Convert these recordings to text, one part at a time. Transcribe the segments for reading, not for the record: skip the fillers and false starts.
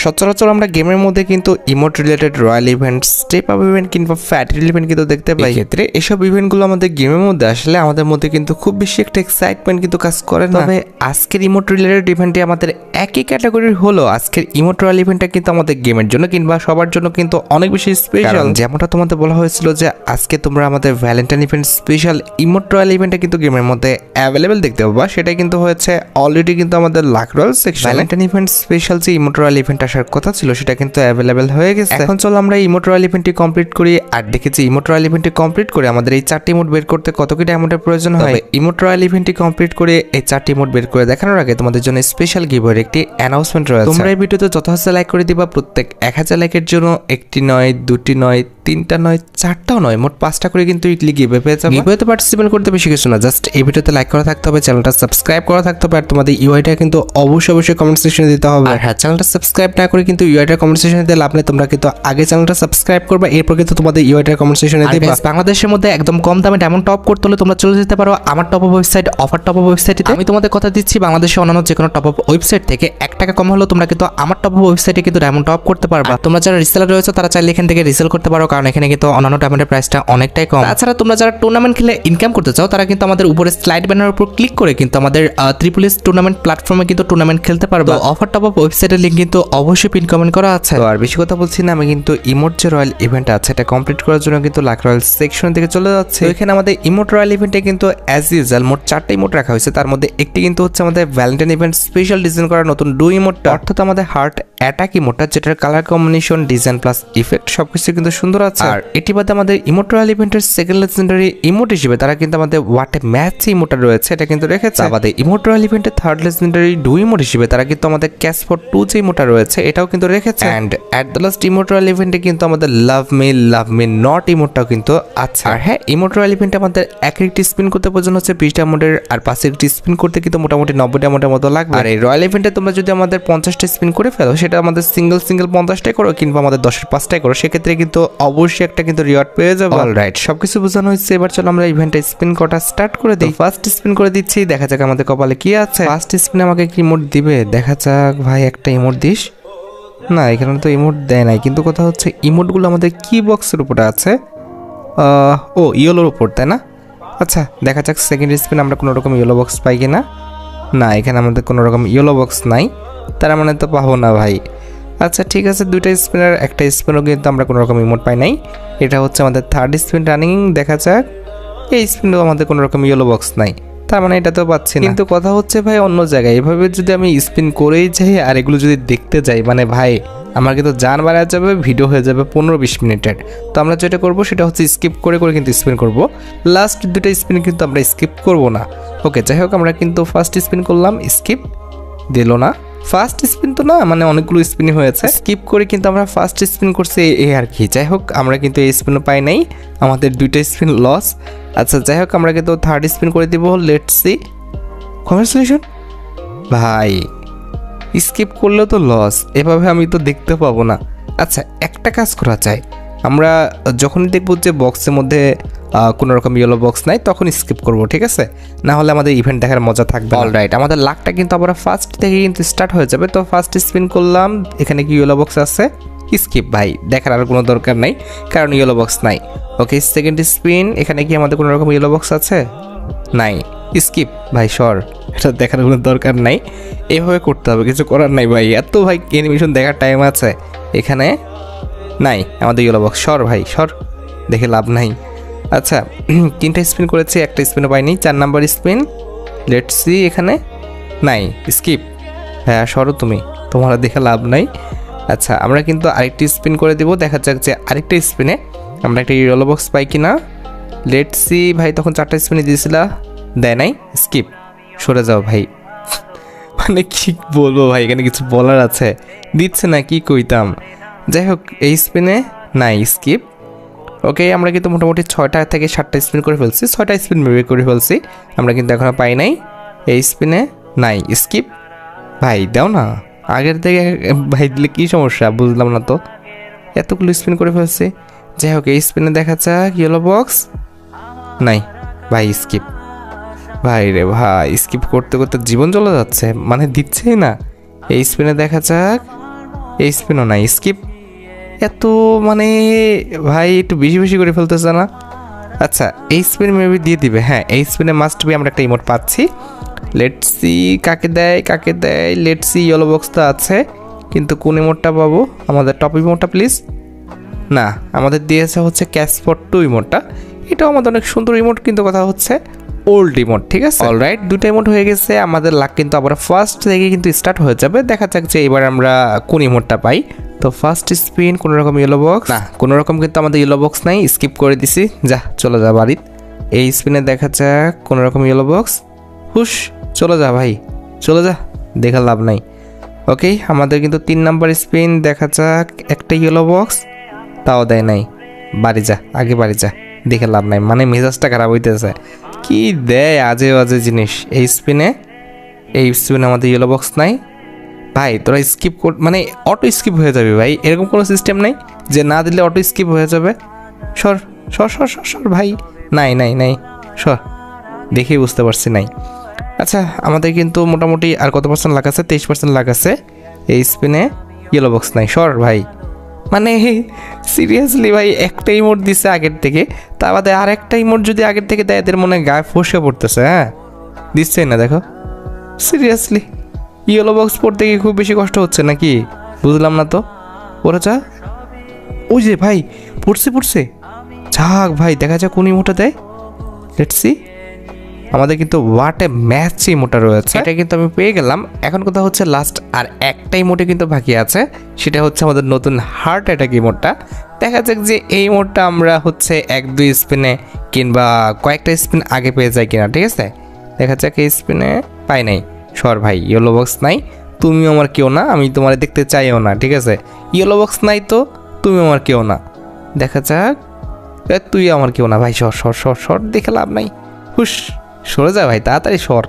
সচরাচর আমরা গেমের মধ্যে কিন্তু emote related royal event, step up event কিংবা ফ্যাটাল ইভেন্ট কিন্তু দেখতে পাই। ক্ষেত্রে এসব ইভেন্টগুলো আমাদের গেমের মধ্যে আসলে আমাদের মধ্যে কিন্তু খুব বেশি একটা এক্সাইটমেন্ট কিন্তু কাজ করে না। তবে আজকের ইমোট রিলেটেড ইভেন্টে আমাদের একই ক্যাটাগরির হলো আজকের ইমোট রয়্যাল ইভেন্টটা কিন্তু আমাদের গেমের জন্য কিংবা সবার জন্য কিন্তু অনেক বেশি স্পেশাল। যেমনটা তোমাদের বলা হয়েছিল যে আজকে তোমরা আমাদের Valentine event special emote royal ইভেন্টটা কিন্তু গেমের মধ্যে অ্যাভেলেবেল দেখতে পাবা। সেটা কিন্তু হয়েছে অলরেডি কিন্তু আমাদের lakh royal section. Valentine event special যে ইমোট রয়্যাল ইভেন্ট আসার কথা ছিল সেটা কিন্তু অ্যাভেলেবেল হয়ে গেছে। এখন চলো আমরা ইমোট রয়্যাল ইভেন্টটি কমপ্লিট করি আর দেখেছি ইমোট রয়্যাল ইভেন্টটি কমপ্লিট করে আমাদের এই 4টি ইমোট বের করতে কত কি ডায়মন্ডের প্রয়োজন হয়। ইমোট রয়্যাল ইভেন্টটি কমপ্লিট করে এই 4টি ইমোট বের করে দেখানোর আগে তোমাদের জন্য স্পেশাল গিভওয়ের একটি অ্যানাউন্সমেন্ট রয়েছে। তোমরা এই ভিডিওতে যত হাজার লাইক করে দিবা প্রত্যেক 1000 লাইকের জন্য একটি নয়, দুটি নয়, তিনটা নয়, চারটাও নয়, মোট 5টা করে কিন্তু উইকলি গিভওয়ে পেয়ে যাবে। গিভওয়েতে পার্টিসিপেট করতে বেশি কিছু না, জাস্ট এই ভিডিওতে লাইক করা থাকতে হবে, চ্যানেলটা সাবস্ক্রাইব করা থাকতে হবে আর তোমাদের ইউআইটা কিন্তু অবশ্যই কমেন্ট সেকশনে দিতে হবে। আর হ্যাঁ, চ্যানেলটা সাবস্ক্রাইব না করে কিন্তু ইউআইটা কমেন্ট সেকশনে দিতে লাভ নেই। তোমরা কিন্তু আগে চ্যানেলটা সাবস্ক্রাইব করবে, এরপর কিন্তু তোমাদের ইউআইটা কমেন্ট সেকশনে দিবে। বাংলাদেশের মধ্যে একদম কম দামে ডায়মন্ড টপ করতে হলে তোমরা চলে যেতে পারো আমার top up website offer top up ওয়েবসাইটে। আমি তোমাদের কথা দিচ্ছি বাংলাদেশের অন্যান্য যে কোনো টপ আপ ওয়েবসাইট থেকে 1 টাকা কম হলেও তোমরা কিন্তু আমার টপ আপ ওয়েবসাইটে কিন্তু ডায়মন্ড টপ করতে পারবা। তোমরা যারা রিসেলার রয়েছে তারা চাইলে এখান থেকে রিসেল করতে পারো, কারণ এখানে কিন্তু অন্যান্য ডায়মন্ডের প্রাইসটা অনেকটাই কম। তাছাড়া তোমরা যারা টুর্নামেন্ট খেলে ইনকাম করতে চাও তারা কিন্তু আমাদের উপরে স্লাইড ব্যানারের উপর ক্লিক করে কিন্তু আমাদের ট্রিপল এস টুর্নামেন্ট প্ল্যাটফর্মে কিন্তু টুর্নামেন্ট খেলতে পারবে। অফার টপ আপ ওয়েবসাইটের লিংক কিন্তু অবশ্যই পিন কমেন্ট করা আছে। তো আর বেশি কথা বলছি না, আমি কিন্তু ইমোট যে রয়্যাল ইভেন্ট আছে এটা কমপ্লিট করার জন্য কিন্তু লাক রয়্যাল সেকশন থেকে চলে যাচ্ছে। এখানে আমাদের ইমোট রয়্যাল ইভেন্টে কিন্তু অ্যাজ ইউজুয়াল মোট 4টা ইমোট রাখা হয়েছে। তার মধ্যে একটি কিন্তু হচ্ছে আমাদের ভ্যালেন্টাইন ইভেন্ট স্পেশাল ডিজাইন করা নতুন ডু ইমোটটা, অর্থাৎ আমাদের হার্ট অ্যাটাক ইমোটটা, যেটার colour combination, design plus effect সবকিছু কিন্তু সুন্দর আছে। আর এটি বাদে আমাদের ইমোট রয়্যাল ইভেন্টের সেকেন্ড লেজেন্ডারি ইমোট হিসেবে তারা কিন্তু আমাদের ওয়াটে ম্যাচ ইমোটটা রয়েছে এটা কিন্তু রেখেছে। আমাদের ইমোট রয়্যাল ইভেন্টের থার্ড লেজেন্ডারি ডু ইমোট হিসেবে তারা কিন্তু আমাদের ক্যাশ ফর 2 যে ইমোটটা রয়েছে এটাও কিন্তু রেখেছে। And at the last emote royal ইভেন্টে কিন্তু আমাদের লাভ মি নট ইমোটটাও কিন্তু আছে। আর হ্যাঁ, ইমোট রয়্যাল ইভেন্টে আমাদের একটি স্পিন করতে প্রয়োজন হচ্ছে 20 ডায়মন্ডের, আর 5টি স্পিন করতে কিন্তু মোটামুটি 90 ডায়মন্ডের মতো লাগবে। আর এই রয়্যাল ইভেন্টে তোমরা যদি আমাদের 50টা স্পিন করে ফেলো, সেটা আমাদের সিঙ্গেল 50টাই করো কিংবা আমাদের 10-এর 5টাই করো, সেক্ষেত্রে কিন্তু অবশ্যই একটা কিন্তু রিওয়ার্ড পেয়ে যাবে। অলরাইট, সবকিছু বোঝানো হয়েছে, এবার চলো আমরা ইভেন্টে স্পিন করা স্টার্ট করে দিই। ফার্স্ট স্পিন করে দিচ্ছি, দেখা যাক আমাদের কপালে কি আছে। ফার্স্ট স্পিনে আমাকে কি ইমোট দিবে, দেখা যাক। ভাই একটা ইমোট দিস না, এখানে তো ইমোট দেয় নাই, কিন্তু কথা হচ্ছে ইমোটগুলো আমাদের কি বক্সের উপরে আছে, ও ইয়েলোর উপর, তাই না? আচ্ছা, দেখা যাক সেকেন্ড স্পিন আমরা কোনো রকম ইয়েলো বক্স পাই কিনা। না, এখানে আমাদের কোনো রকম ইয়েলো বক্স নাই, তার মানে তো পাবো না ভাই। আচ্ছা ঠিক আছে, 2টা স্পিনের একটা স্পিনও কিন্তু আমরা কোনো রকম ইমোট পাই নাই। এটা হচ্ছে আমাদের থার্ড স্পিন রানিং, দেখা যাক। এই স্পিনও আমাদের কোনো রকম ইয়েলো বক্স নাই, তার মানে এটা তো পাচ্ছি না। কিন্তু কথা হচ্ছে ভাই অন্য জায়গায় এভাবে যদি আমি স্পিন করেই যাই আর এগুলো যদি দেখতে যাই, মানে ভাই আমার কিন্তু জান বাড়া যাবে, ভিডিও হয়ে যাবে 15-20 মিনিটের। তো আমরা যেটা করবো সেটা হচ্ছে স্কিপ করে কিন্তু স্পিন করব। লাস্ট 2টা স্পিন কিন্তু আমরা স্কিপ করব না। ওকে, যাই হোক, আমরা কিন্তু ফার্স্ট স্পিন করলাম, স্কিপ দিল না। ফার্স্ট স্পিন তো না, মানে অনেকগুলো স্পিনই হয়েছে, স্কিপ করে কিন্তু আমরা ফার্স্ট স্পিন করছি এই আর কি। যাই হোক, আমরা কিন্তু এই স্পিনও পাই নাই, আমাদের 2টা স্পিন লস। আচ্ছা যাই হোক, আমরা কিন্তু থার্ড স্পিন করে দিব, লেটস সি। কংগ্রাচুলেশন ভাই, স্কিপ করলেও তো লস, এভাবে আমি তো দেখতে পাবো না। আচ্ছা, একটা কাজ করা যায়, আমরা যখনই দেখবো যে বক্সের মধ্যে কোনো রকম ইয়েলো বক্স নাই তখন স্কিপ করব, ঠিক আছে? না হলে আমাদের ইভেন্ট দেখার মজা থাকবে। অলরাইট, আমাদের লাকটা কিন্তু আবার ফার্স্ট থেকে কিন্তু স্টার্ট হয়ে যাবে। তো ফার্স্ট স্পিন করলাম, এখানে কি ইয়েলো বক্স আছে? স্কিপ ভাই, দেখার আর কোনো দরকার নাই কারণ ইয়েলো বক্স নাই। ওকে, সেকেন্ড স্পিন, এখানে কি আমাদের কোনো রকম ইয়েলো বক্স আছে? নাই, স্কিপ ভাই, সর, এটা দেখার কোনো দরকার নাই, এইভাবে করতে হবে, কিছু করার নাই ভাই। এত ভাই অ্যানিমেশন দেখার টাইম আছে? এখানে নাই আমাদের ইয়েলো বক্স, সর ভাই সর, দেখে লাভ নাই। আচ্ছা, 3টা স্পিন করেছি, একটা স্পিনও পাইনি। 4 নাম্বার স্পিন, লেটস সি, এখানে নাই, স্কিপ। হ্যাঁ সরো তুমি, তোমার দেখে লাভ নাই। আচ্ছা, আমরা কিন্তু আরেকটি স্পিন করে দিব, দেখা যাক যে আরেকটা স্পিনে আমরা একটা ইয়েলো বক্স পাই কিনা। Let's see. ভাই তখন 4টা স্পিনে দিয়েছিলা, দেয় নাই, স্কিপ, সরে যাও ভাই। মানে কি বলবো ভাই, এখানে কিছু বলার আছে, দিচ্ছে না, কি কইতাম। যাই হোক, এই স্পিনে নাই, স্কিপ। ওকে, আমরা কিন্তু মোটামুটি 6টা থেকে 7টা স্পিন করে ফেলছি, 6টা স্পিন বের করে ফেলছি, আমরা কিন্তু এখনো পাই নাই। এই স্পিনে নাই, স্কিপ। ভাই দাও না, আগের থেকে ভাই দিলে কী সমস্যা বুঝলাম না তো, এতগুলো স্পিন করে ফেলছি। যাই হোক, এই স্পিনে দেখা যাক ইয়েলো বক্স, নাই ভাই, স্কিপ। ভাই রে ভাই, স্কিপ করতে করতে জীবন চলে যাচ্ছে, মানে দিচ্ছেই না। এই স্পিনে দেখা যাক, এই স্পিনও নাই, স্কিপ। এত মানে ভাই একটু বেশি বেশি করে ফেলতেছে না? আচ্ছা এই স্পিন মেবি দিয়ে দিবে। হ্যাঁ এই স্পিনে মাস্ট বি আমরা একটা ইমোট পাচ্ছি। লেটস সি কাকে দেয় কাকে দেয়। লেটস সি ইয়েলো বক্স তো আছে, কিন্তু কোন ইমোটটা পাবো? আমাদের টপ ইমোটটা প্লিজ। না আমাদের দিয়েছে হচ্ছে ক্যাসপট 2 ইমোটটা। এটাও আমাদের অনেক সুন্দর ইমোট, কিন্তু কথা হচ্ছে ওল্ড ইমোট। ঠিক আছে অলরাইট, দুটো ইমোট হয়ে গেছে। আমাদের লাক কিন্তু আবার ফার্স্ট থেকে কিন্তু স্টার্ট হয়ে যাবে। দেখা যাক যে এবার আমরা কোন ইমোটটা পাই। তো ফার্স্ট স্পিন কোনো রকম ইয়েলো বক্স না, কোনো রকম কিন্তু আমাদের ইয়েলো বক্স নাই, স্কিপ করে দিছি। যা চলে যা বাড়ির। এই স্পিনে দেখা যাক কোনো রকম ইয়েলো বক্স। হুশ চলে যা ভাই, চলে যা, দেখা লাভ নাই। ওকে আমাদের কিন্তু 3 নাম্বার স্পিন, দেখা যাক একটা ইয়েলো বক্স, তাও দেয় নাই। বাড়ি যা, আগে বাড়ি যা, দেখে লাভ নাই। মানে মেজাজটা খারাপ হইতেছে। কি দেয় আজে বাজে জিনিস এই স্পিনে। এই স্পিনে আমাদের ইয়েলো বক্স নাই। ভাই তোরা স্কিপ কর, মানে অটো স্কিপ হয়ে যাবে ভাই। এরকম কোনো সিস্টেম নাই যে না দিলে অটো স্কিপ হয়ে যাবে। সর সর সর সর সর ভাই, নাই নাই নাই, সর, দেখেই বুঝতে পারছি নাই। আচ্ছা আমাদের কিন্তু মোটামুটি আর কত পার্সেন্ট লাগ আছে? 23% লাগ আছে। এই স্পিনে ইয়েলো বক্স নাই, সর ভাই। মানে সিরিয়াসলি ভাই, একটা ইমোট দিছে আগের থেকে, তা বাদে আর একটা ইমোট যদি আগের থেকে দেয় এদের মনে গায়ে ফসে পড়তেছে। হ্যাঁ দিচ্ছে না, দেখো সিরিয়াসলি। ইয়েলো বক্স পড়তে গিয়ে খুব বেশি কষ্ট হচ্ছে নাকি? বুঝলাম না তো। পড়ে যা, ওই যে ভাই পড়ছে পড়ছে। যাক ভাই, দেখা যাক কোন ইমোটা দেয়। Let's see. আমাদের কিন্তু হোয়াট এ ম্যাচ ইমোটা রয়েছে, এটা কিন্তু আমি পেয়ে গেলাম। এখন কথা হচ্ছে লাস্ট আর একটা ইমোটে কিন্তু বাকি আছে, সেটা হচ্ছে আমাদের নতুন হার্ট অ্যাটাক ইমোটটা। দেখা যাক যে এই ইমোটটা আমরা হচ্ছে 1-2 স্পিনে কিংবা কয়েকটা স্পিন আগে পেয়ে যাই কিনা। ঠিক আছে দেখা যাক। এই স্পিনে পাই নাই, সর ভাই, ইয়েলো বক্স নাই। তুমিও আমার কেউ না, আমি তোমার দেখতে চাইও না। ঠিক আছে ইয়েলো বক্স নাই তো তুমি আমার কেউ না। দেখা যাক, তুই আমার কেউ না ভাই, সর সর সর সর, দেখে লাভ নাই। হুশ সরে যা ভাই, তাড়াতাড়ি সর।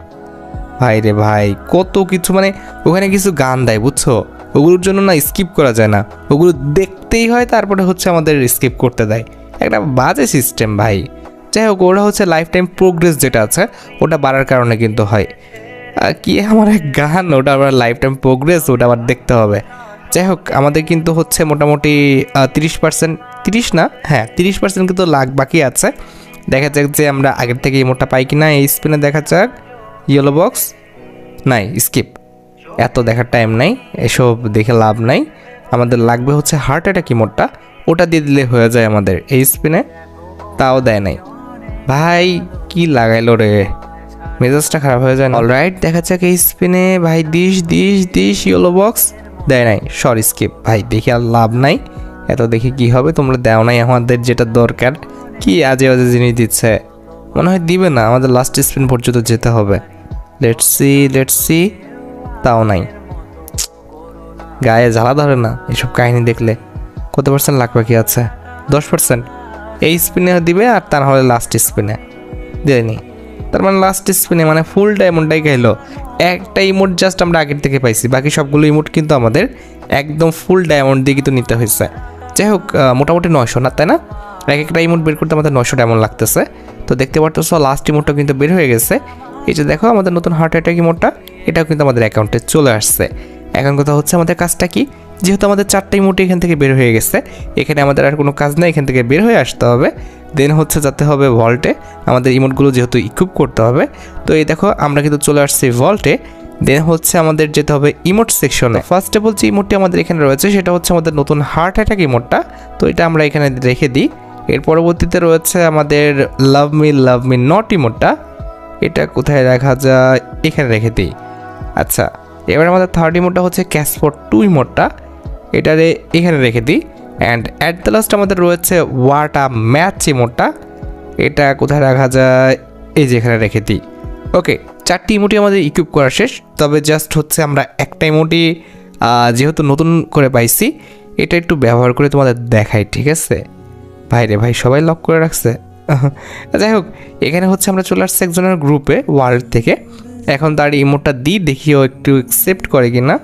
ভাই রে ভাই কত কিছু, মানে ওখানে কিছু গান দেয় বুঝছো, ওগুলোর জন্য না স্কিপ করা যায় না, ওগুলো দেখতেই হয়, তারপরে হচ্ছে আমাদের স্কিপ করতে দেয়। একটা বাজে সিস্টেম ভাই। যাই হোক, ওরা হচ্ছে লাইফ টাইম প্রোগ্রেস যেটা আছে ওটা বাড়ার কারণে কিন্তু হয়। কি আমার এক গান, ওটা আবার লাইফ টাইম প্রোগ্রেস, ওটা আবার দেখতে হবে। যাই হোক আমাদের কিন্তু হচ্ছে মোটামুটি 30%, 30 না, হ্যাঁ 30% কিন্তু লাখ বাকি আছে। দেখা যাক যে আমরা আগের থেকে ইমোটটা পাই কি না। এই স্পিনে দেখা যাক ইয়েলো বক্স নাই, স্কিপ। এত দেখার টাইম নাই, এসব দেখে লাভ নাই। আমাদের লাগবে হচ্ছে হার্ট অ্যাটাক ইমোটটা, ওটা দিয়ে দিলে হয়ে যায় আমাদের। এই স্পিনে তাও দেয় নাই ভাই, কি লাগাইলো রে, মেজাজটা খারাপ হয়ে যায়। অলরাইট দেখা যাক এই স্পিনে ভাই, this this this yellow box, দেয় নাই, সরি স্কিপ। ভাই দেখি আর লাভ নাই, এত দেখি কি হবে, তোমরা দাও নাই আমাদের যেটা দরকার। কি আজে বাজে জিনিস দিচ্ছে, মনে হয় দিবে না, আমাদের লাস্ট স্পিন পর্যন্ত যেতে হবে। লেটস সি, তাও নাই। গায়ে জ্বালা ধরে না এসব কাহিনী দেখলে। কত পার্সেন্ট লাখ বাকি আছে? 10%। এই স্পিনে দিবে, আর তা হলে লাস্ট স্পিনে দেয়নি। তার মানে লাস্ট স্পিনে মানে ফুল ডায়মন্ডটাই গেলো। একটা ইমোট জাস্ট আমরা আগের থেকে পাইছি, বাকি সবগুলো ইমোট কিন্তু আমাদের একদম ফুল ডায়মন্ড দিয়ে কিন্তু নিতে হয়েছে। যাই হোক মোটামুটি 900 না, তাই না? এক একটা ইমোট বের করতে আমাদের 900 ডায়মন্ড লাগতেছে। তো দেখতে পারতেছো লাস্ট ইমোটটা কিন্তু বের হয়ে গেছে। এই যে দেখো আমাদের নতুন হার্ট অ্যাটাক ইমোটটা, এটাও কিন্তু আমাদের অ্যাকাউন্টে চলে আসছে। এখন কথা হচ্ছে আমাদের কাজটা কি, যেহেতু আমাদের 4টা ইমোট এখান থেকে বের হয়ে গেছে, এখানে আমাদের আর কোনো কাজ নেই, এখান থেকে বের হয়ে আসতে হবে। দেন হচ্ছে যেতে হবে ভল্টে, আমাদের ইমোটগুলো যেহেতু ইকুইপ করতে হবে। তো এই দেখো আমরা কিন্তু চলে আসছি ভল্টে। দেন হচ্ছে আমাদের যেতে হবে ইমোট সেকশনে। ফার্স্টে বলছি ইমোটটি আমাদের এখানে রয়েছে, সেটা হচ্ছে আমাদের নতুন হার্ট অ্যাটাক ইমোটটা। তো এটা আমরা এখানে রেখে দিই। এর পরবর্তীতে রয়েছে আমাদের লাভ মি নট ইমোটটা, এটা কোথায় রাখা যায়, এখানে রেখে দিই। আচ্ছা এবার আমাদের থার্ড ইমোটটা হচ্ছে ক্যাসপট 2 ইমোটটা, এটারে এখানে রেখে দিই। অ্যান্ড অ্যাট দ্য লাস্ট আমাদের রয়েছে হোয়াট আ ম্যাচ ইমোটটা, এটা কোথায় রাখা যায়, এই যে এখানে রেখে দিই। ওকে 4টি ইমোটি আমাদের ইকুইপ করা শেষ। তবে জাস্ট হচ্ছে আমরা একটা ইমোটি যেহেতু নতুন করে পাইছি, এটা একটু ব্যবহার করে তোমাদের দেখাই, ঠিক আছে? ভাই রে ভাই সবাই লক করে রাখছে। যাই হোক এখানে হচ্ছে আমরা চলে আসছি একজনের গ্রুপে ওয়ার্ল্ড থেকে। এখন তার ইমোটটা দিই, দেখিও একটু অ্যাকসেপ্ট করে কিনা।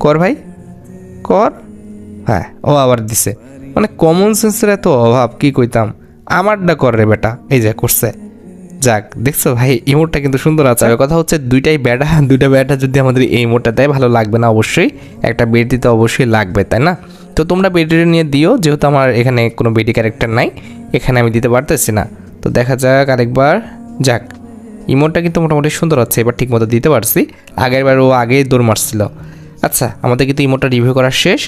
কর ভাই কর, হ্যাঁ ও আবার দিছে। মানে কমন সেন্সের এত অভাব, কি কইতাম। আমারটা কর রে বেটা, এই যে করছে। যাক দেখছো ভাই ইমোটটা কিন্তু সুন্দর আছে। কথা হচ্ছে দুইটা ব্যাটা যদি আমাদের এই ইমোটটা দেয় ভালো লাগবে না, অবশ্যই একটা বেড দিতে অবশ্যই লাগবে, তাই না? তো তোমরা বেড নিয়ে দিও, যেহেতু আমার এখানে কোনো বেডি ক্যারেক্টার নাই, এখানে আমি দিতে পারতেছি না। তো দেখা যাক আরেকবার। যাক ইমোটটা কিন্তু মোটামুটি সুন্দর হচ্ছে, এবার ঠিক মতো দিতে পারছি। আগের বার ও আগেই দৌড় মারছিল। আচ্ছা আমাদের কিন্তু ইমোটটা রিভিউ করা শেষ।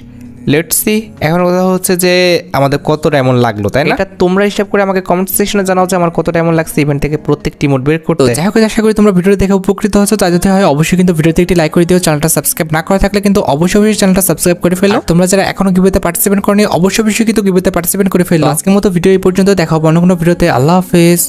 লেটস সি এখন কথা হচ্ছে যে আমাদের কত ডায়মন্ড লাগলো, তাই না? এটা তোমরা হিসাব করে আমাকে কমেন্ট সেকশনে জানাও যে আমার কত ডায়মন্ড লাগছে ইভেন্ট থেকে প্রত্যেকটি ইমোট বের করতে। যাই হোক আশা করি তোমরা ভিডিও দেখে উপকৃত হচ্ছ। তাই যদি হয় অবশ্যই কিন্তু ভিডিওতে একটি লাইক করে দিও। চ্যানেলটা সাবস্ক্রাইব না করা থাকলে কিন্তু অবশ্যই চ্যানেলটা সাবস্ক্রাইব করে ফেলো। তোমরা যারা এখনো গিভওয়েতে পার্টিসিপেট করনি অবশ্যই কিন্তু গিভওয়েতে পার্টিসিপেট করে ফেলো। আজকের মতো ভিডিও এই পর্যন্ত, দেখা হবে অন্য কোনো ভিডিওতে। আল্লাহ হাফেজ।